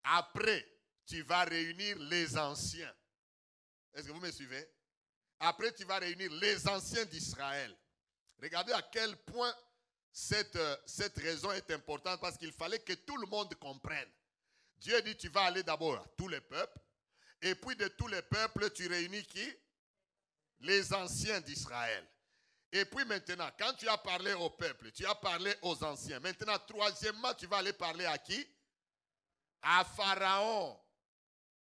Après, tu vas réunir les anciens. Est-ce que vous me suivez? Après, tu vas réunir les anciens d'Israël. Regardez à quel point cette raison est importante parce qu'il fallait que tout le monde comprenne. Dieu dit, tu vas aller d'abord à tous les peuples. Et puis de tous les peuples, tu réunis qui? les anciens d'Israël. Et puis maintenant, quand tu as parlé au peuple, tu as parlé aux anciens. Maintenant, troisièmement, tu vas aller parler à qui? À Pharaon.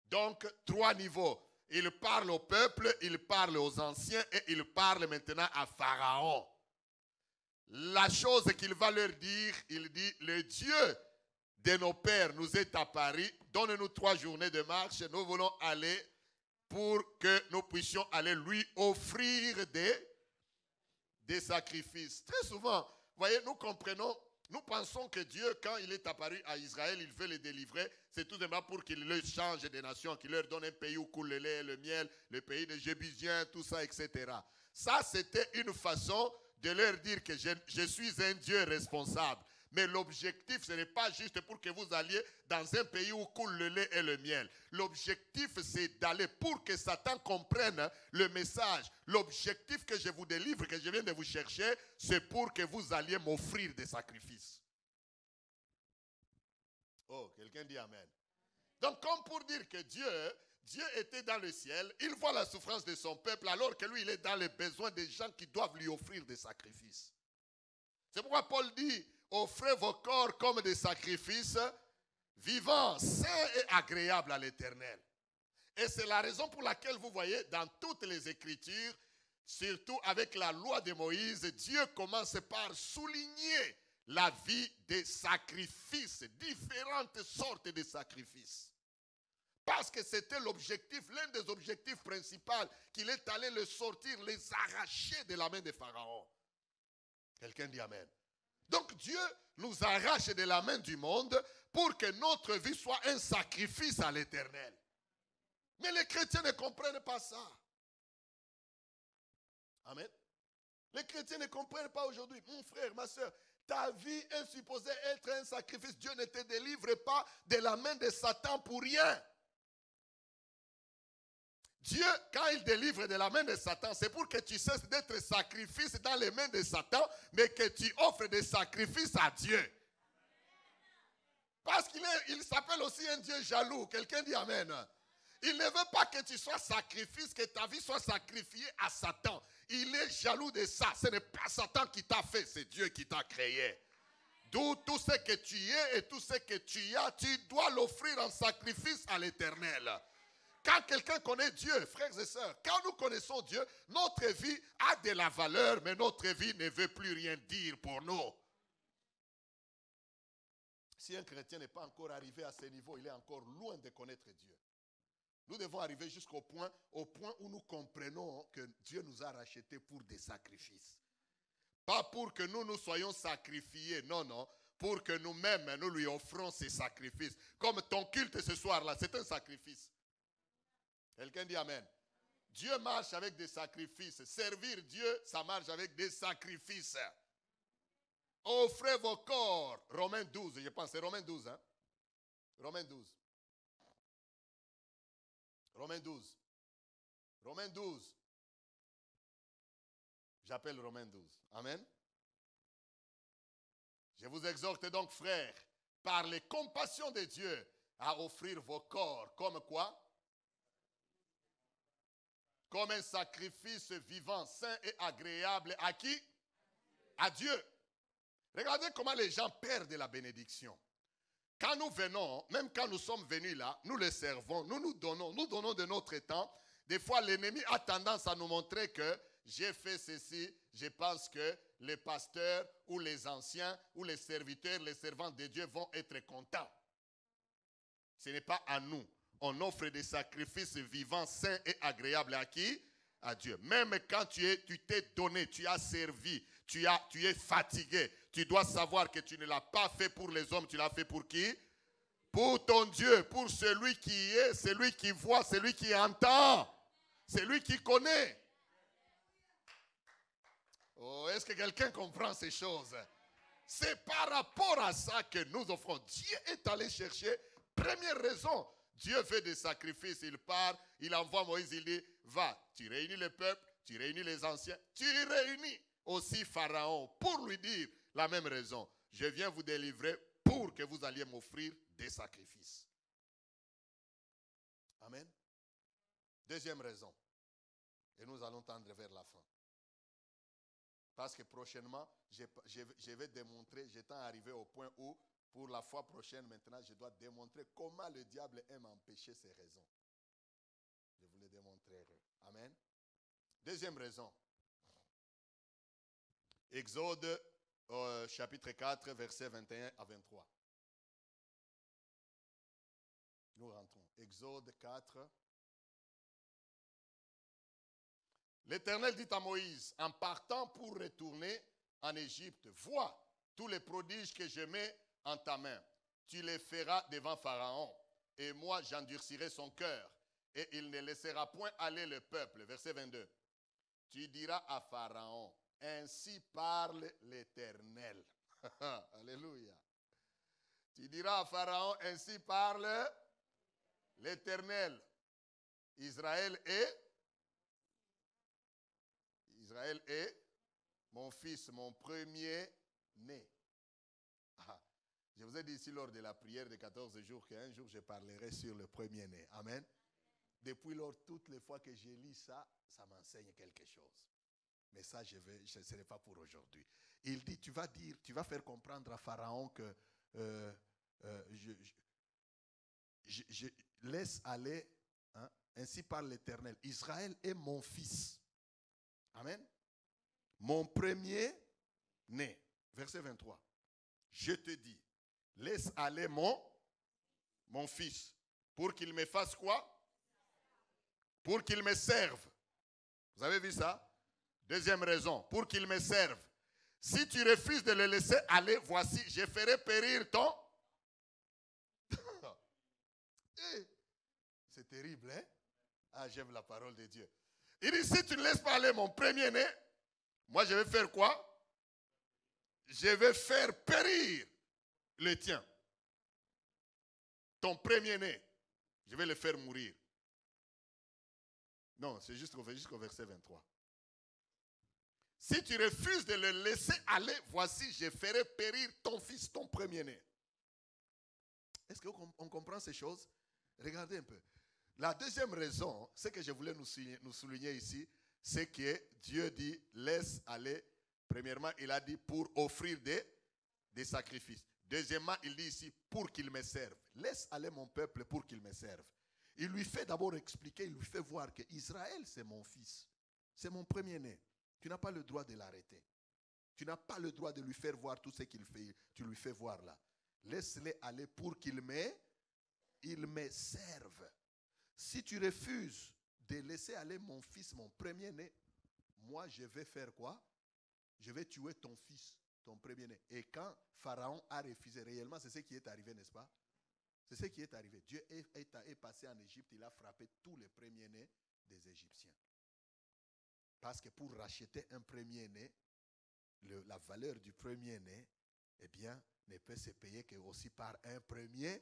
Donc, 3 niveaux. Il parle au peuple, il parle aux anciens et il parle maintenant à Pharaon. La chose qu'il va leur dire, il dit, le Dieu de nos pères nous est apparu, donne-nous 3 journées de marche, nous voulons aller pour que nous puissions aller lui offrir des sacrifices. Très souvent, vous voyez, nous comprenons, nous pensons que Dieu, quand il est apparu à Israël, il veut les délivrer, c'est tout simplement pour qu'il leur change des nations, qu'il leur donne un pays où coule le lait et le miel, le pays des Jébusiens, tout ça, etc. Ça, c'était une façon de leur dire que je suis un Dieu responsable. Mais l'objectif, ce n'est pas juste pour que vous alliez dans un pays où coule le lait et le miel. L'objectif, c'est d'aller pour que Satan comprenne le message. L'objectif que je vous délivre, que je viens de vous chercher, c'est pour que vous alliez m'offrir des sacrifices. Oh, quelqu'un dit Amen. Donc, comme pour dire que Dieu était dans le ciel, il voit la souffrance de son peuple, alors que lui, il est dans les besoins des gens qui doivent lui offrir des sacrifices. C'est pourquoi Paul dit, offrez vos corps comme des sacrifices vivants, sains et agréables à l'Éternel. Et c'est la raison pour laquelle vous voyez dans toutes les Écritures, surtout avec la loi de Moïse, Dieu commence par souligner la vie des sacrifices, différentes sortes de sacrifices. Parce que c'était l'objectif, l'un des objectifs principaux, qu'il est allé les sortir, les arracher de la main de Pharaon. Quelqu'un dit Amen. Donc Dieu nous arrache de la main du monde pour que notre vie soit un sacrifice à l'Éternel. Mais les chrétiens ne comprennent pas ça. Amen. Les chrétiens ne comprennent pas aujourd'hui. Mon frère, ma soeur, ta vie est supposée être un sacrifice. Dieu ne te délivre pas de la main de Satan pour rien. Dieu, quand il délivre de la main de Satan, c'est pour que tu cesses d'être sacrifice dans les mains de Satan, mais que tu offres des sacrifices à Dieu. Parce qu'il s'appelle aussi un Dieu jaloux. Quelqu'un dit Amen. Il ne veut pas que tu sois sacrifice, que ta vie soit sacrifiée à Satan. Il est jaloux de ça. Ce n'est pas Satan qui t'a fait, c'est Dieu qui t'a créé. D'où tout ce que tu es et tout ce que tu as, tu dois l'offrir en sacrifice à l'Éternel. Quand quelqu'un connaît Dieu, frères et sœurs, quand nous connaissons Dieu, notre vie a de la valeur, mais notre vie ne veut plus rien dire pour nous. Si un chrétien n'est pas encore arrivé à ce niveau, il est encore loin de connaître Dieu. Nous devons arriver jusqu'au point où nous comprenons que Dieu nous a rachetés pour des sacrifices. Pas pour que nous soyons sacrifiés, non, non. Pour que nous-mêmes, nous lui offrons ces sacrifices. Comme ton culte ce soir-là, c'est un sacrifice. Quelqu'un dit Amen. Dieu marche avec des sacrifices. Servir Dieu, ça marche avec des sacrifices. Offrez vos corps. Romains 12, je pense, c'est Romains 12. Hein? Romains 12. Romains 12. Romains 12. J'appelle Romains 12. Amen. Je vous exhorte donc, frères, par les compassions de Dieu, à offrir vos corps comme quoi? Comme un sacrifice vivant, sain et agréable à qui? À Dieu. Regardez comment les gens perdent la bénédiction. Quand nous venons, même quand nous sommes venus là, nous les servons, nous donnons de notre temps. Des fois, l'ennemi a tendance à nous montrer que j'ai fait ceci, je pense que les pasteurs ou les anciens ou les serviteurs, les servants de Dieu vont être contents. Ce n'est pas à nous. On offre des sacrifices vivants, sains et agréables à qui? À Dieu. Même quand tu t'es donné, tu as servi, tu es fatigué, tu dois savoir que tu ne l'as pas fait pour les hommes, tu l'as fait pour qui? Pour ton Dieu, pour celui qui est, celui qui voit, celui qui entend, celui qui connaît. Oh, est-ce que quelqu'un comprend ces choses? C'est par rapport à ça que nous offrons. Dieu est allé chercher, première raison, Dieu fait des sacrifices, il part, il envoie Moïse, il dit, va, tu réunis le peuple, tu réunis les anciens, tu réunis aussi Pharaon pour lui dire la même raison. Je viens vous délivrer pour que vous alliez m'offrir des sacrifices. Amen. Deuxième raison. Et nous allons tendre vers la fin. Parce que prochainement, je vais démontrer, j'étais arrivé au point où, pour la fois prochaine maintenant, je dois démontrer comment le diable aime empêcher ses raisons. Je vous le démontrerai. Amen. Deuxième raison. Exode chapitre 4, versets 21 à 23. Nous rentrons. Exode 4. L'Éternel dit à Moïse, en partant pour retourner en Égypte, vois tous les prodiges que je mets en ta main. Tu les feras devant Pharaon, et moi j'endurcirai son cœur, et il ne laissera point aller le peuple. Verset 22. Tu diras à Pharaon, ainsi parle l'Éternel. Alléluia. Tu diras à Pharaon, ainsi parle l'Éternel. Israël est mon fils, mon premier-né. Je vous ai dit ici lors de la prière de 14 jours qu'un jour je parlerai sur le premier-né. Amen. Depuis lors, toutes les fois que je lis ça, ça m'enseigne quelque chose. Mais ça, je ne serai pas pour aujourd'hui. Il dit, tu vas faire comprendre à Pharaon que je laisse aller, hein, ainsi parle l'Éternel. Israël est mon fils. Amen. Mon premier-né. Verset 23. Je te dis, laisse aller mon fils. Pour qu'il me fasse quoi? Pour qu'il me serve. Vous avez vu ça? Deuxième raison, pour qu'il me serve. Si tu refuses de le laisser aller, voici, je ferai périr ton... C'est terrible, hein? Ah, j'aime la parole de Dieu. Il dit, si tu ne laisses pas aller mon premier-né, moi je vais faire quoi? Je vais faire périr le tien. Ton premier-né, je vais le faire mourir. Non, c'est jusqu'au verset 23. Si tu refuses de le laisser aller, voici, je ferai périr ton fils, ton premier-né. Est-ce qu'on comprend ces choses? Regardez un peu. La deuxième raison, ce que je voulais nous souligner ici, c'est que Dieu dit, laisse aller. Premièrement, il a dit pour offrir des sacrifices. Deuxièmement, il dit ici, pour qu'il me serve. Laisse aller mon peuple pour qu'il me serve. Il lui fait d'abord expliquer, il lui fait voir que Israël, c'est mon fils. C'est mon premier-né. Tu n'as pas le droit de l'arrêter. Tu n'as pas le droit de lui faire voir tout ce qu'il fait. Tu lui fais voir là. Laisse-les aller pour qu'il me serve. Si tu refuses de laisser aller mon fils, mon premier-né, moi je vais faire quoi? Je vais tuer ton fils, ton premier-né. Et quand Pharaon a refusé, réellement c'est ce qui est arrivé, n'est-ce pas? C'est ce qui est arrivé. Dieu est passé en Égypte, il a frappé tous les premiers-nés des Égyptiens. Parce que pour racheter un premier-né, la valeur du premier-né, eh bien, ne peut se payer que aussi par un premier-né.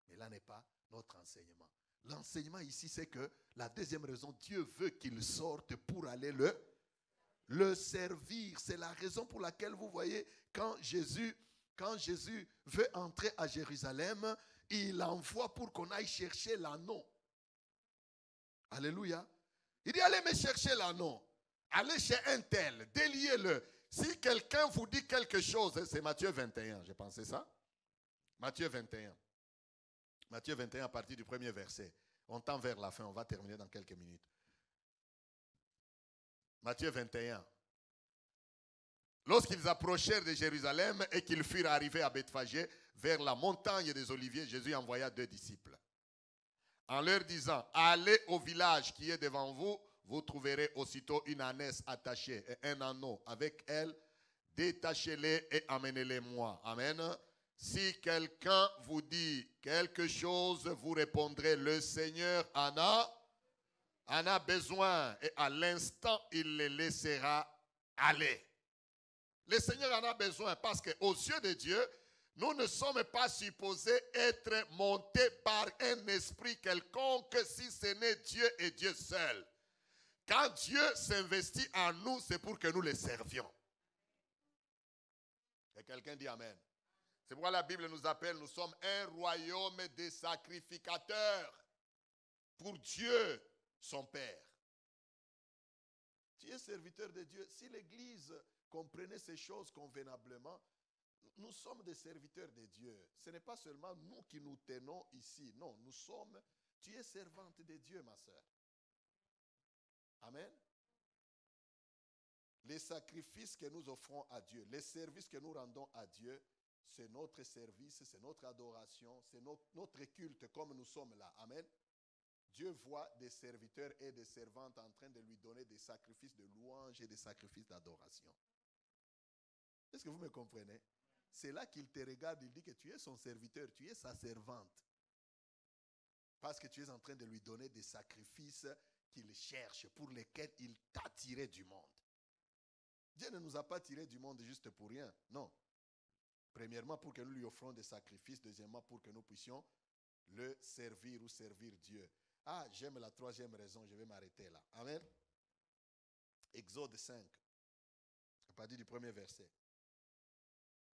Mais là n'est pas notre enseignement. L'enseignement ici, c'est que la deuxième raison, Dieu veut qu'il sorte pour aller le servir. C'est la raison pour laquelle vous voyez, quand Jésus veut entrer à Jérusalem, il envoie pour qu'on aille chercher l'anneau. Alléluia. Il dit, allez me chercher l'anneau. Allez chez un tel, déliez-le. Si quelqu'un vous dit quelque chose, c'est Matthieu 21, j'ai pensé ça. Matthieu 21. Matthieu 21 à partir du premier verset. On tend vers la fin, on va terminer dans quelques minutes. Matthieu 21. Lorsqu'ils approchèrent de Jérusalem et qu'ils furent arrivés à Bethphagée, vers la montagne des Oliviers, Jésus envoya 2 disciples. En leur disant, allez au village qui est devant vous, vous trouverez aussitôt une ânesse attachée et un anneau avec elle. Détachez-les et amenez-les-moi. Amen. Si quelqu'un vous dit quelque chose, vous répondrez, le Seigneur en a besoin. Et à l'instant, il les laissera aller. Le Seigneur en a besoin parce qu'aux yeux de Dieu, nous ne sommes pas supposés être montés par un esprit quelconque si ce n'est Dieu et Dieu seul. Quand Dieu s'investit en nous, c'est pour que nous le servions. Et quelqu'un dit Amen. C'est pourquoi la Bible nous appelle, nous sommes un royaume de sacrificateurs pour Dieu. son Père. Tu es serviteur de Dieu. Si l'Église comprenait ces choses convenablement, nous sommes des serviteurs de Dieu. Ce n'est pas seulement nous qui nous tenons ici. Non, tu es servante de Dieu, ma soeur. Amen. Les sacrifices que nous offrons à Dieu, les services que nous rendons à Dieu, c'est notre service, c'est notre adoration, c'est notre culte comme nous sommes là. Amen. Dieu voit des serviteurs et des servantes en train de lui donner des sacrifices de louange et des sacrifices d'adoration. Est-ce que vous me comprenez? C'est là qu'il te regarde, il dit que tu es son serviteur, tu es sa servante. Parce que tu es en train de lui donner des sacrifices qu'il cherche, pour lesquels il t'a tiré du monde. Dieu ne nous a pas tirés du monde juste pour rien, non. Premièrement, pour que nous lui offrons des sacrifices. Deuxièmement, pour que nous puissions le servir ou servir Dieu. Ah, j'aime la troisième raison, je vais m'arrêter là. Amen. Exode 5. À partir du premier verset.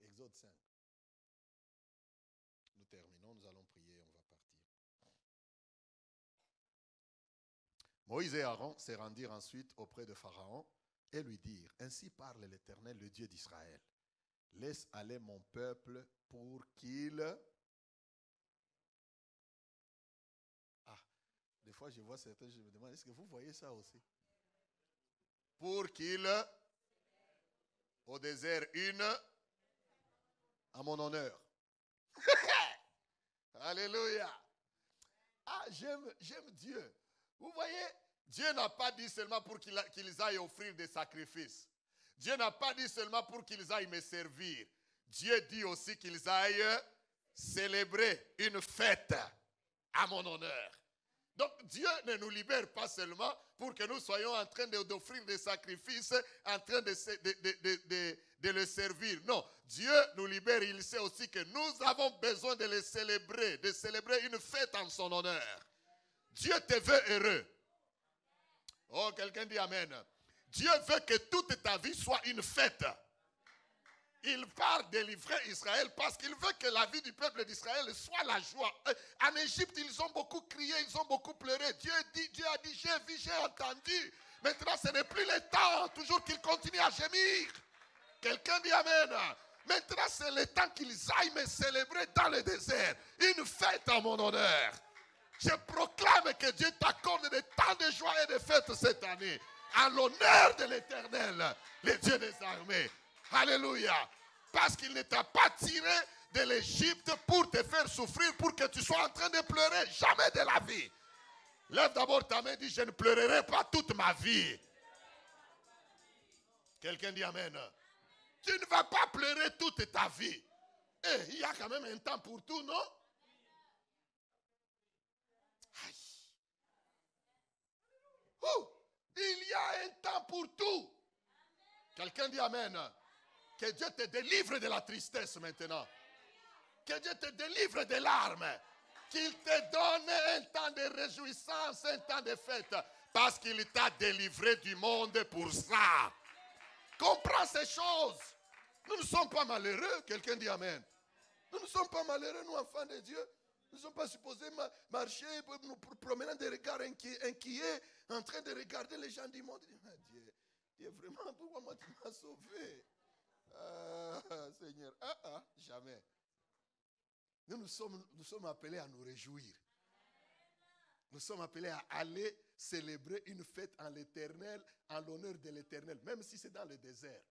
Exode 5. Nous terminons, nous allons prier, on va partir. Moïse et Aaron se rendirent ensuite auprès de Pharaon et lui dirent, ainsi parle l'Éternel, le Dieu d'Israël. Laisse aller mon peuple pour qu'il... Ah, des fois je vois certains, je me demande, est-ce que vous voyez ça aussi? Pour qu'il, au désert, une, à mon honneur. Alléluia. Ah, j'aime Dieu. Vous voyez, Dieu n'a pas dit seulement pour qu'ils aillent offrir des sacrifices. Dieu n'a pas dit seulement pour qu'ils aillent me servir. Dieu dit aussi qu'ils aillent célébrer une fête à mon honneur. Donc Dieu ne nous libère pas seulement pour que nous soyons en train d'offrir des sacrifices, en train de le servir. Non, Dieu nous libère, il sait aussi que nous avons besoin de le célébrer, de célébrer une fête en son honneur. Dieu te veut heureux. Oh, quelqu'un dit Amen. Dieu veut que toute ta vie soit une fête. Il part délivrer Israël parce qu'il veut que la vie du peuple d'Israël soit la joie. En Égypte, ils ont beaucoup crié, ils ont beaucoup pleuré. Dieu a dit, j'ai vu, j'ai entendu. Maintenant, ce n'est plus le temps, toujours qu'ils continuent à gémir. Quelqu'un dit Amen. Maintenant, c'est le temps qu'ils aillent me célébrer dans le désert. Une fête en mon honneur. Je proclame que Dieu t'accorde des temps de joie et de fête cette année. En l'honneur de l'Éternel, le Dieu des armées. Alléluia. Parce qu'il ne t'a pas tiré de l'Égypte pour te faire souffrir, pour que tu sois en train de pleurer. Jamais de la vie. Lève d'abord ta main et dis, je ne pleurerai pas toute ma vie. Quelqu'un dit Amen. Tu ne vas pas pleurer toute ta vie. Et il y a quand même un temps pour tout, non? Aïe. Il y a un temps pour tout. Quelqu'un dit Amen. Que Dieu te délivre de la tristesse maintenant. Que Dieu te délivre des larmes. Qu'il te donne un temps de réjouissance, un temps de fête. Parce qu'il t'a délivré du monde pour ça. Comprends ces choses. Nous ne sommes pas malheureux. Quelqu'un dit Amen. Nous ne sommes pas malheureux, nous enfants de Dieu. Nous ne sommes pas supposés marcher, nous promener des regards inquiets, en train de regarder les gens du monde. Dieu, vraiment, pourquoi moi tu m'as sauvé? Seigneur, jamais. Nous sommes appelés à nous réjouir. Nous sommes appelés à aller célébrer une fête en l'Éternel, en l'honneur de l'Éternel, même si c'est dans le désert.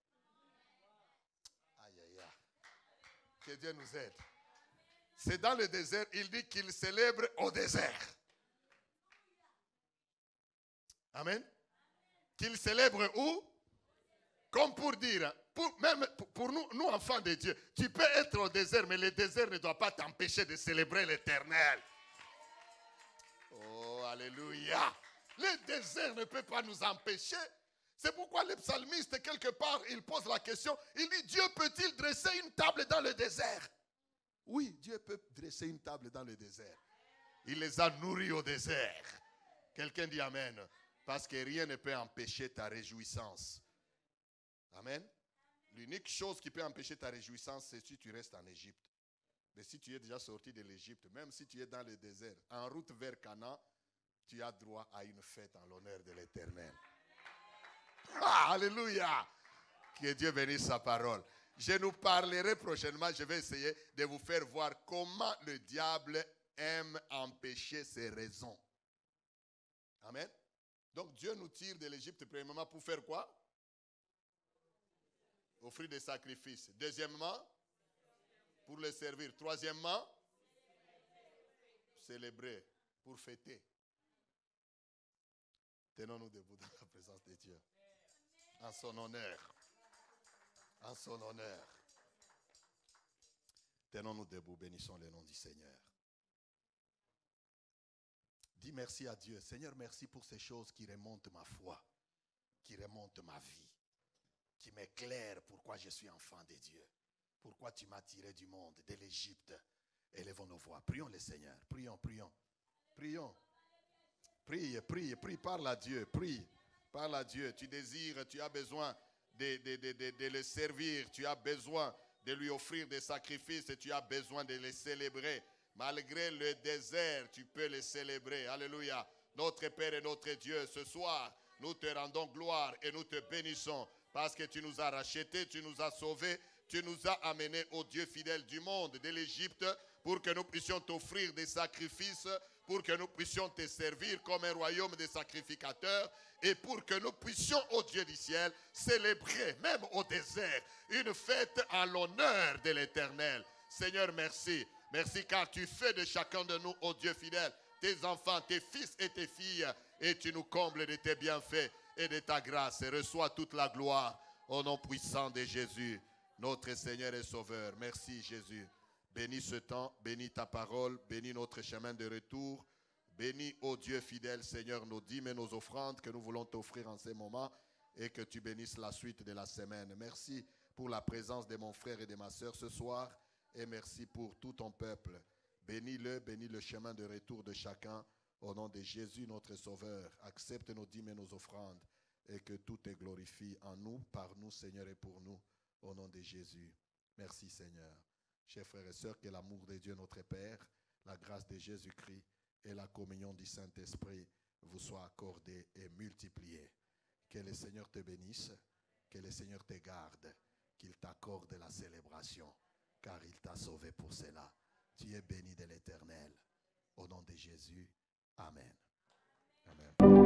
Aïe, aïe, aïe. Que Dieu nous aide. C'est dans le désert, il dit qu'il célèbre au désert. Amen. Qu'il célèbre où? Comme pour dire, même pour nous enfants de Dieu, tu peux être au désert, mais le désert ne doit pas t'empêcher de célébrer l'Éternel. Oh, alléluia. Le désert ne peut pas nous empêcher. C'est pourquoi le psalmiste, quelque part, il pose la question, il dit, Dieu peut-il dresser une table dans le désert? Oui, Dieu peut dresser une table dans le désert. Il les a nourris au désert. Quelqu'un dit Amen. Parce que rien ne peut empêcher ta réjouissance. Amen. L'unique chose qui peut empêcher ta réjouissance, c'est si tu restes en Égypte. Mais si tu es déjà sorti de l'Égypte, même si tu es dans le désert, en route vers Canaan, tu as droit à une fête en l'honneur de l'Éternel. Ah, alléluia! Que Dieu bénisse sa parole. Je nous parlerai prochainement, je vais essayer de vous faire voir comment le diable aime empêcher ses raisons. Amen. Donc Dieu nous tire de l'Égypte premièrement pour faire quoi? Offrir des sacrifices. Deuxièmement, pour le servir. Troisièmement, célébrer, pour fêter. Tenons-nous debout dans la présence de Dieu. En son honneur. En son honneur. Tenons-nous debout, bénissons le nom du Seigneur. Dis merci à Dieu. Seigneur, merci pour ces choses qui remontent ma foi, qui remontent ma vie, qui m'éclairent pourquoi je suis enfant de Dieu, pourquoi tu m'as tiré du monde, de l'Égypte. Élevons nos voix. Prions le Seigneur. Prions, prions. Prions. Prie, parle à Dieu, prie. Parle à Dieu. Tu désires, tu as besoin de le servir, tu as besoin de lui offrir des sacrifices et tu as besoin de les célébrer. Malgré le désert, tu peux les célébrer. Alléluia. Notre Père et notre Dieu, ce soir, nous te rendons gloire et nous te bénissons parce que tu nous as rachetés, tu nous as sauvés, tu nous as amenés au Dieu fidèle du monde, de l'Égypte, pour que nous puissions t'offrir des sacrifices, pour que nous puissions te servir comme un royaume de sacrificateurs et pour que nous puissions, au Dieu du ciel, célébrer, même au désert, une fête en l'honneur de l'Éternel. Seigneur, merci. Merci car tu fais de chacun de nous, ô Dieu fidèle, tes enfants, tes fils et tes filles, et tu nous combles de tes bienfaits et de ta grâce. Et reçois toute la gloire au nom puissant de Jésus, notre Seigneur et Sauveur. Merci Jésus. Bénis ce temps, bénis ta parole, bénis notre chemin de retour. Bénis, ô Dieu fidèle, Seigneur, nos dîmes et nos offrandes que nous voulons t'offrir en ces moments et que tu bénisses la suite de la semaine. Merci pour la présence de mon frère et de ma soeur ce soir. Et merci pour tout ton peuple. Bénis-le, bénis le chemin de retour de chacun. Au nom de Jésus, notre Sauveur, accepte nos dîmes et nos offrandes et que tout te glorifie en nous, par nous, Seigneur, et pour nous. Au nom de Jésus. Merci, Seigneur. Chers frères et sœurs, que l'amour de Dieu, notre Père, la grâce de Jésus-Christ et la communion du Saint-Esprit vous soient accordées et multipliées. Que le Seigneur te bénisse, que le Seigneur te garde, qu'il t'accorde la célébration. Car il t'a sauvé pour cela. Tu es béni de l'Éternel. Au nom de Jésus. Amen. Amen.